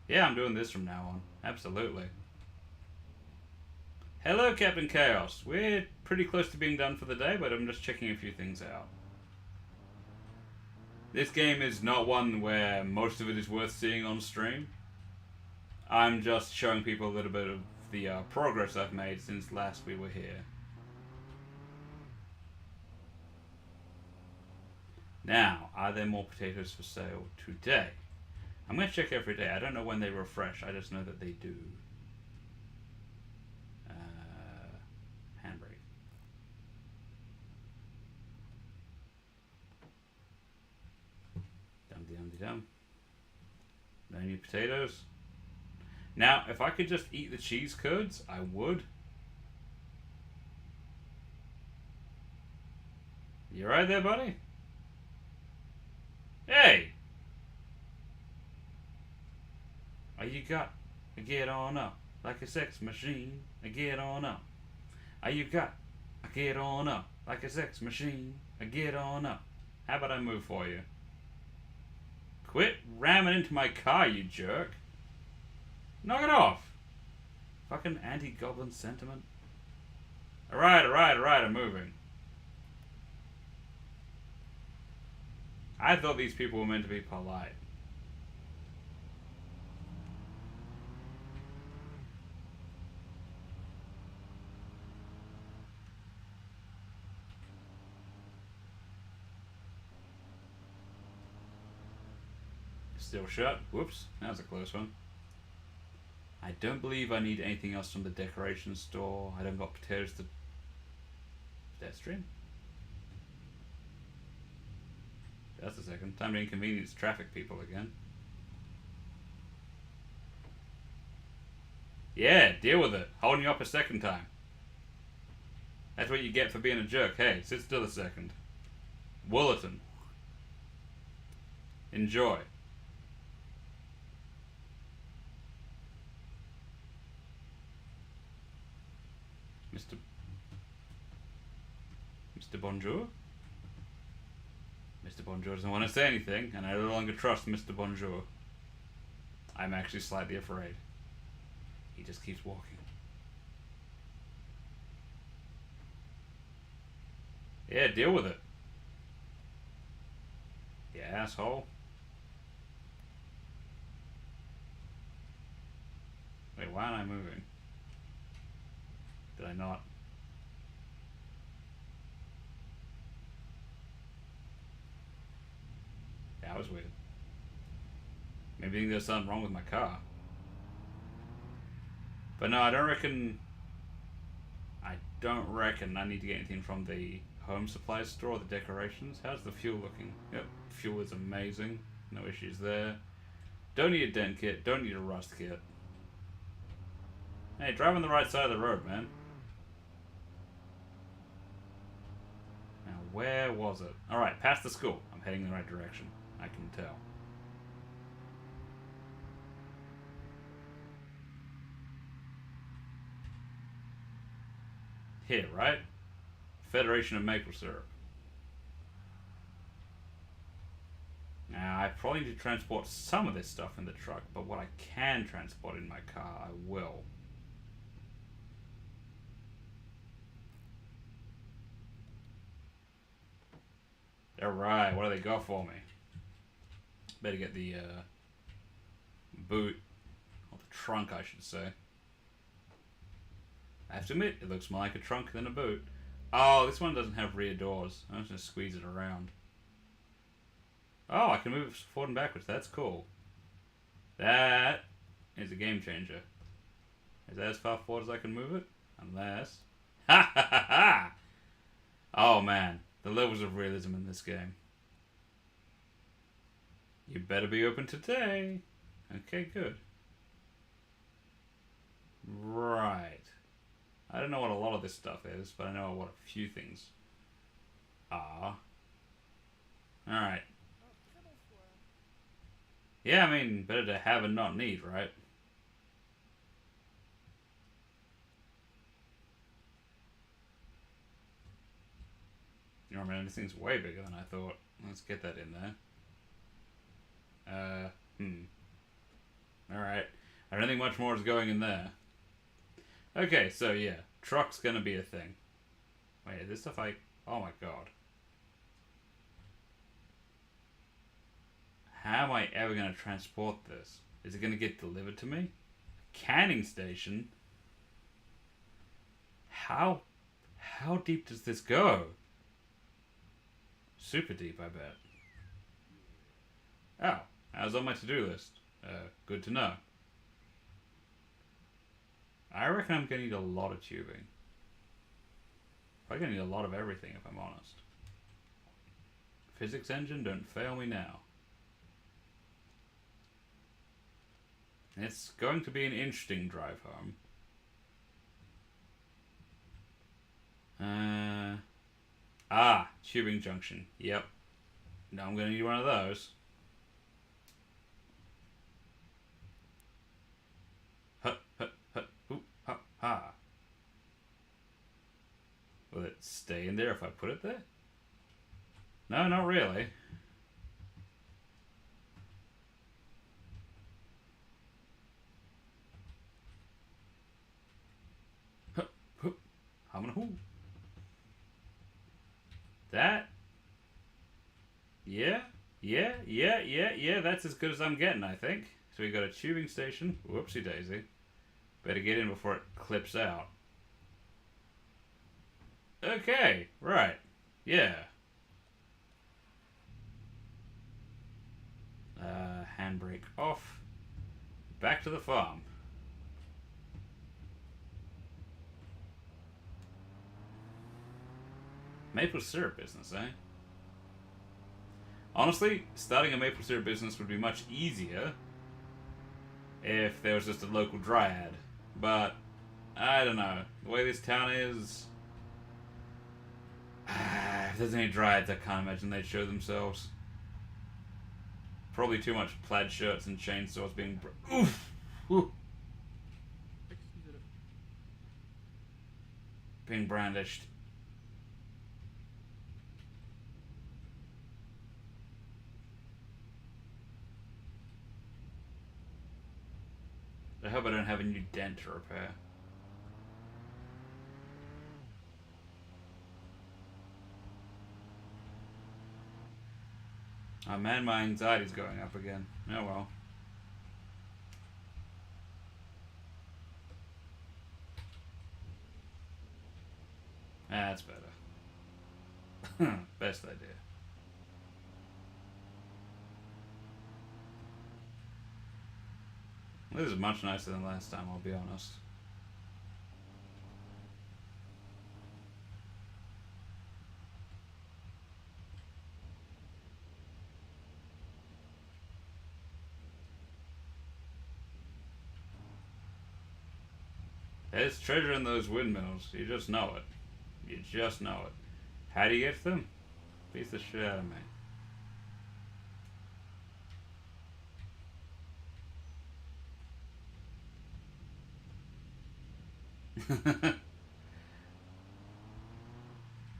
Yeah, I'm doing this from now on. Absolutely. Hello, Captain Chaos. We're pretty close to being done for the day, but I'm just checking a few things out. This game is not one where most of it is worth seeing on stream. I'm just showing people a little bit of the progress I've made since last we were here. Now, are there more potatoes for sale today? I'm going to check every day. I don't know when they refresh. I just know that they do. Handbrake. Dum-de-dum-de-dum. No new potatoes. Now, if I could just eat the cheese curds, I would. You right there, buddy? Hey! Oh, you got to get on up like a sex machine. Get on up. Oh, you got to get on up like a sex machine. Get on up. How about I move for you? Quit ramming into my car, you jerk. Knock it off. Fucking anti-goblin sentiment. Alright, I'm moving. I thought these people were meant to be polite. Still shut. Whoops, that was a close one. I don't believe I need anything else from the decoration store. I don't got potatoes to... Pedestrian? That's a second. Time to inconvenience traffic people again. Yeah, deal with it. Holding you up a second time. That's what you get for being a jerk. Hey, sit still a second. Woolerton. Enjoy. Mr. Bonjour? Mr. Bonjour doesn't want to say anything, and I no longer trust Mr. Bonjour. I'm actually slightly afraid. He just keeps walking. Yeah, deal with it. You asshole. Wait, why aren't I moving? Did I not? Yeah, that was weird. Maybe there's something wrong with my car. But no, I don't reckon I need to get anything from the home supply store or the decorations. How's the fuel looking? Yep, fuel is amazing. No issues there. Don't need a dent kit. Don't need a rust kit. Hey, drive on the right side of the road, man. Now, where was it? Alright, past the school. I'm heading in the right direction. I can tell. Here, right? Federation of Maple Syrup. Now, I probably need to transport some of this stuff in the truck, but what I can transport in my car, I will. Alright, what do they got for me? Better get the boot, or the trunk I should say. I have to admit, it looks more like a trunk than a boot. Oh, this one doesn't have rear doors. I'm just going to squeeze it around. Oh, I can move it forward and backwards. That's cool. That is a game changer. Is that as far forward as I can move it? Unless... Ha ha ha ha! Oh man, the levels of realism in this game. You better be open today. Okay, good. Right. I don't know what a lot of this stuff is, but I know what a few things are. Alright. Oh, très bonsoir. Yeah, I mean, better to have and not need, right? You know, man, this thing's way bigger than I thought. Let's get that in there. Alright. I don't think much more is going in there. Okay, so yeah. Truck's gonna be a thing. Wait, is this stuff like... Oh my god. How am I ever gonna transport this? Is it gonna get delivered to me? Canning station? How deep does this go? Super deep, I bet. Oh, how's on my to-do list? Good to know. I reckon I'm gonna need a lot of tubing. I'm gonna need a lot of everything, if I'm honest. Physics engine, don't fail me now. It's going to be an interesting drive home. Tubing junction. Yep. Now I'm gonna need one of those. Ha. Will it stay in there if I put it there? No, not really. That? Yeah, that's as good as I'm getting, I think. So we got a tubing station. Whoopsie daisy. Better get in before it clips out. Okay, right. Yeah. Handbrake off. Back to the farm. Maple syrup business, eh? Honestly, starting a maple syrup business would be much easier if there was just a local dryad. But, I don't know. The way this town is... if there's any dryads, I can't imagine they'd show themselves. Probably too much plaid shirts and chainsaws being... Oof! Ooh. Being brandished. I hope I don't have a new dent to repair. Oh man, my anxiety's going up again. Oh well. That's better. Best idea. This is much nicer than last time, I'll be honest. There's treasure in those windmills. You just know it. You just know it. How do you get them? Beats the shit out of me.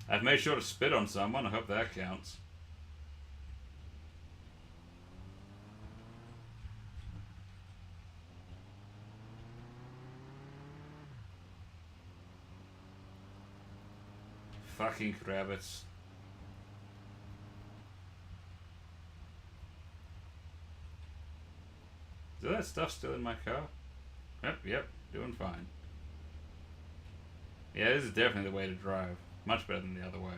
I've made sure to spit on someone. I hope that counts. Fucking rabbits. Is that stuff still in my car? Yep, doing fine. Yeah, this is definitely the way to drive. Much better than the other way.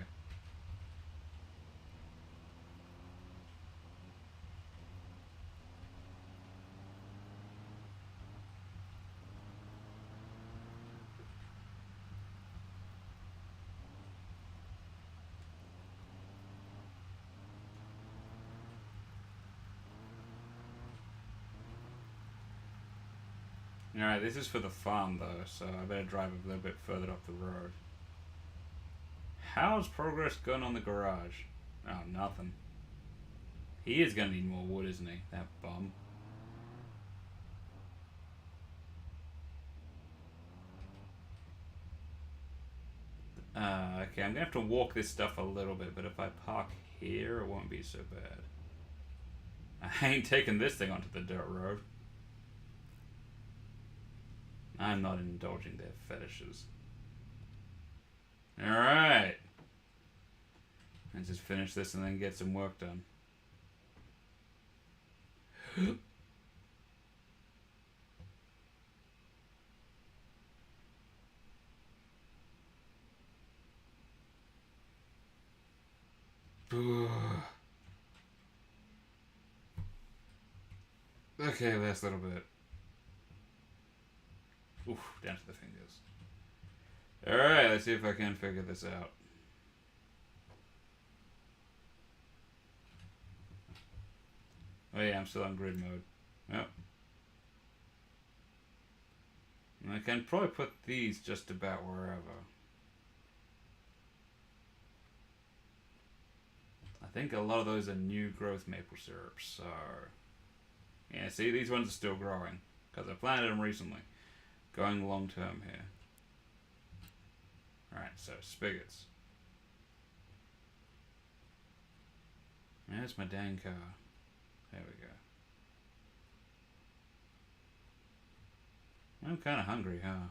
Alright, this is for the farm though, so I better drive a little bit further up the road. How's progress going on the garage? Oh, nothing. He is going to need more wood, isn't he? That bum. Okay, I'm going to have to walk this stuff a little bit, but if I park here, it won't be so bad. I ain't taking this thing onto the dirt road. I'm not indulging their fetishes. Alright. Let's just finish this and then get some work done. Okay, last little bit. Oof, down to the fingers. Alright, let's see if I can figure this out. Oh yeah, I'm still on grid mode. Yep. And I can probably put these just about wherever. I think a lot of those are new growth maple syrups, so... Yeah, see, these ones are still growing, because I planted them recently. Going long term here. Alright, so spigots. There's my dang car. There we go. I'm kind of hungry, huh?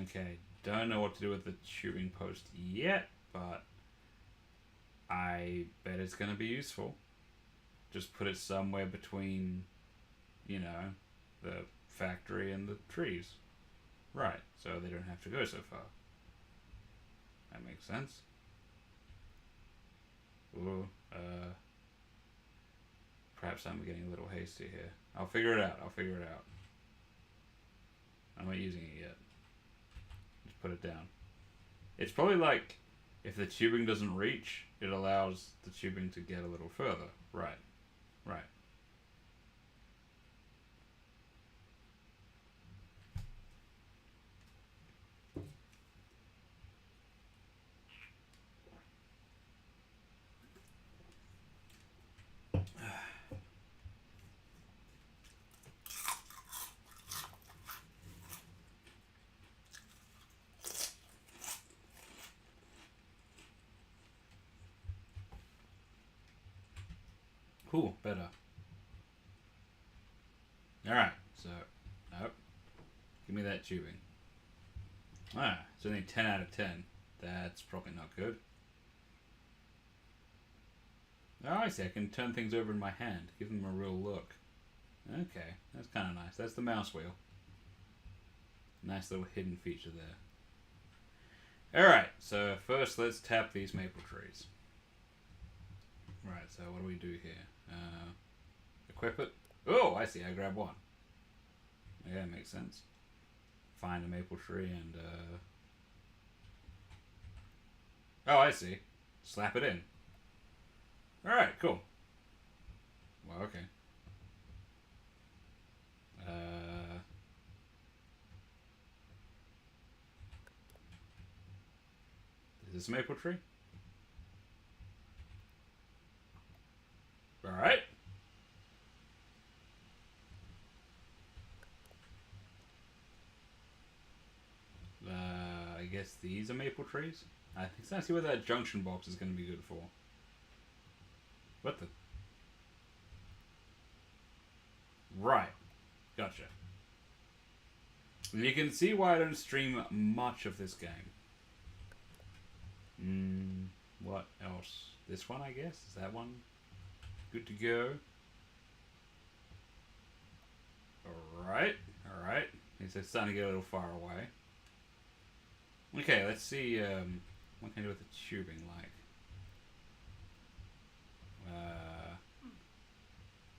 Okay, don't know what to do with the tubing post yet, but I bet it's going to be useful. Just put it somewhere between, you know, the factory and the trees. Right, so they don't have to go so far. That makes sense. Ooh, perhaps I'm getting a little hasty here. I'll figure it out, I'm not using it yet. Just put it down. It's probably like, if the tubing doesn't reach, it allows the tubing to get a little further. Right. Right. Cool, better. Alright, so, nope. Give me that tubing. Ah, it's only 10 out of 10. That's probably not good. Oh, I see, I can turn things over in my hand. Give them a real look. Okay, that's kind of nice. That's the mouse wheel. Nice little hidden feature there. Alright, so first let's tap these maple trees. Right, so what do we do here? Equip it. Oh, I see, I grab one. Yeah, makes sense. Find a maple tree and, oh, I see. Slap it in. Alright, cool. Well, okay. Is this a maple tree? Alright. I guess these are maple trees? I think so. I see what that junction box is going to be good for. What the? Right. Gotcha. And you can see why I don't stream much of this game. What else? This one, I guess? Is that one good to go? Alright. Alright. It's starting to get a little far away. Okay, let's see what can I do with the tubing like.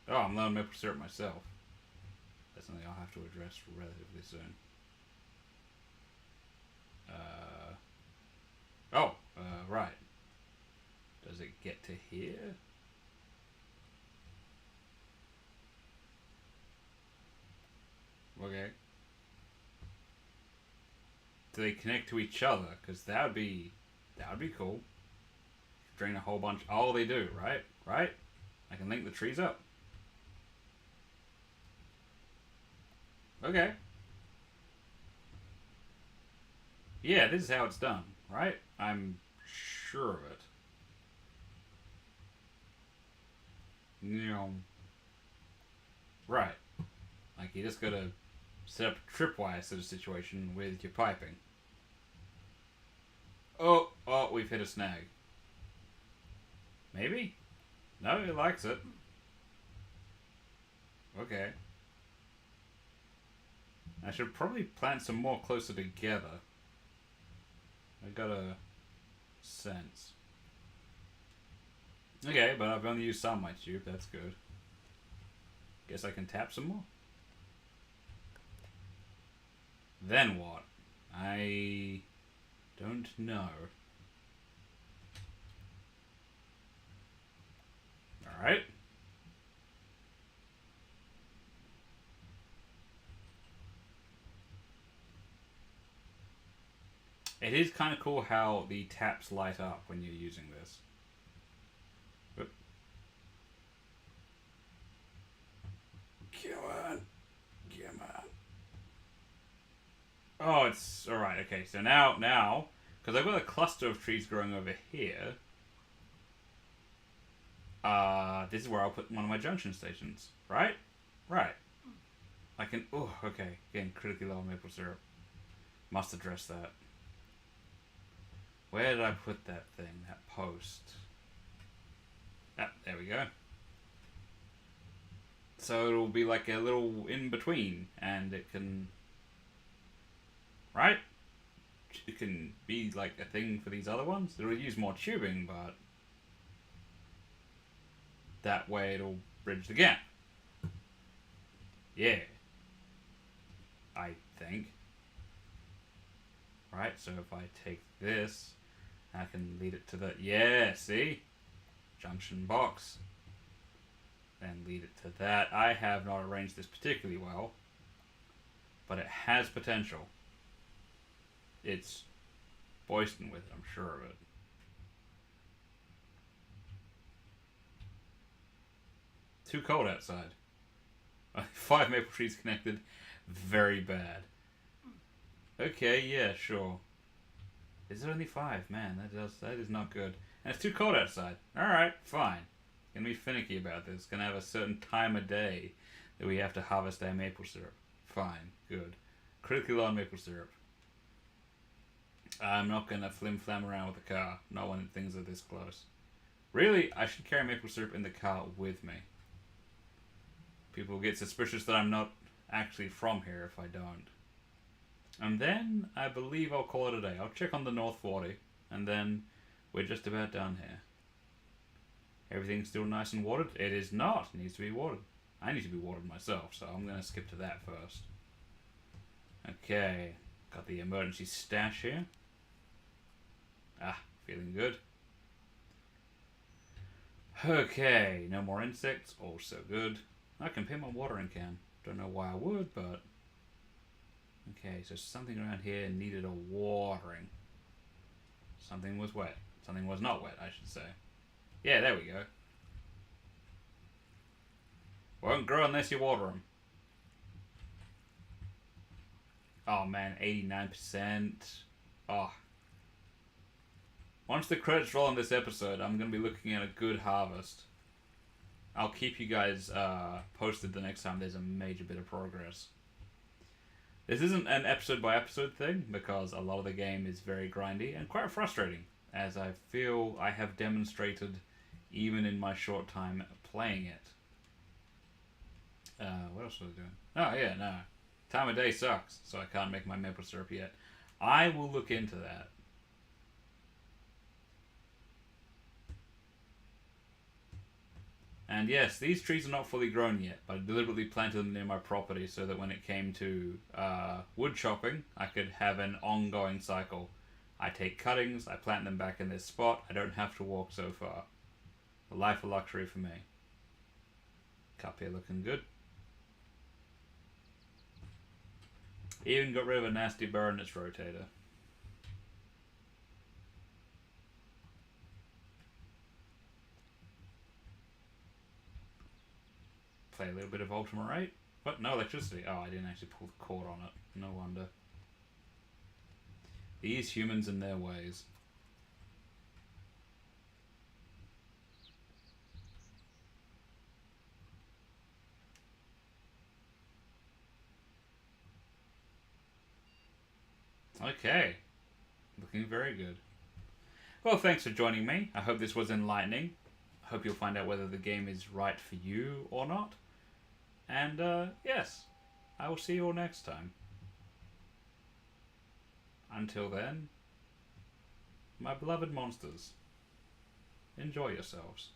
Oh, I'm low on maple syrup myself. That's something I'll have to address relatively soon. Right. Does it get to here? Okay. Do they connect to each other? Because that would be That would be cool. Drain a whole bunch. Oh, they do, right? Right? I can link the trees up. Okay. Yeah, this is how it's done, right? I'm sure of it. Right. Like, you just gotta set up a tripwire sort of situation with your piping. Oh, we've hit a snag. Maybe? No, it likes it. Okay. I should probably plant some more closer together. I got a sense. Okay, but I've only used some of my tube. That's good. Guess I can tap some more. Then what? I don't know. Alright. It is kind of cool how the taps light up when you're using this. Oop. Come on. Come on. Oh, it's alright. Okay, so now, because I've got a cluster of trees growing over here, this is where I'll put one of my junction stations. Right? Right. I can... Oh, okay. Again, critically low maple syrup. Must address that. Where did I put that thing? That post. Ah, there we go. So it'll be like a little in-between, and it can... Right? It can be like a thing for these other ones. It'll use more tubing, but... that way it'll bridge the gap. Yeah. I think. Right, so if I take this, I can lead it to the... Yeah, see? Junction box. Then lead it to that. I have not arranged this particularly well, but it has potential. It's boasting with it, I'm sure of it. Too cold outside. 5 maple trees connected. Very bad. Okay, yeah, sure. Is it only 5? Man, that is not good. And it's too cold outside. Alright, fine. Gonna be finicky about this. Gonna have a certain time of day that we have to harvest our maple syrup. Fine, good. Critically low on maple syrup. I'm not gonna flim-flam around with the car. Not when things are this close. Really, I should carry maple syrup in the car with me. People get suspicious that I'm not actually from here if I don't. And then, I believe I'll call it a day. I'll check on the North 40, and then we're just about done here. Everything's still nice and watered? It is not. It needs to be watered. I need to be watered myself, so I'm going to skip to that first. Okay, got the emergency stash here. Ah, feeling good. Okay, no more insects, also good. I can pay my watering can. Don't know why I would, but... Okay, so something around here needed a watering. Something was wet. Something was not wet, I should say. Yeah, there we go. Won't grow unless you water them. Oh man, 89%. Oh. Once the credits roll on this episode, I'm going to be looking at a good harvest. I'll keep you guys posted the next time there's a major bit of progress. This isn't an episode-by-episode thing, because a lot of the game is very grindy and quite frustrating, as I feel I have demonstrated even in my short time playing it. What else was I doing? Oh, yeah, no. Time of day sucks, so I can't make my maple syrup yet. I will look into that. And yes, these trees are not fully grown yet, but I deliberately planted them near my property so that when it came to wood chopping, I could have an ongoing cycle. I take cuttings, I plant them back in this spot, I don't have to walk so far. A life of luxury for me. Cup here looking good. Even got rid of a nasty burr in its rotator. play a little bit of Ultima 8. What? No electricity. Oh, I didn't actually pull the cord on it. No wonder. These humans and their ways. Okay. Looking very good. Well, thanks for joining me. I hope this was enlightening. I hope you'll find out whether the game is right for you or not. And, yes, I will see you all next time. Until then, my beloved monsters, enjoy yourselves.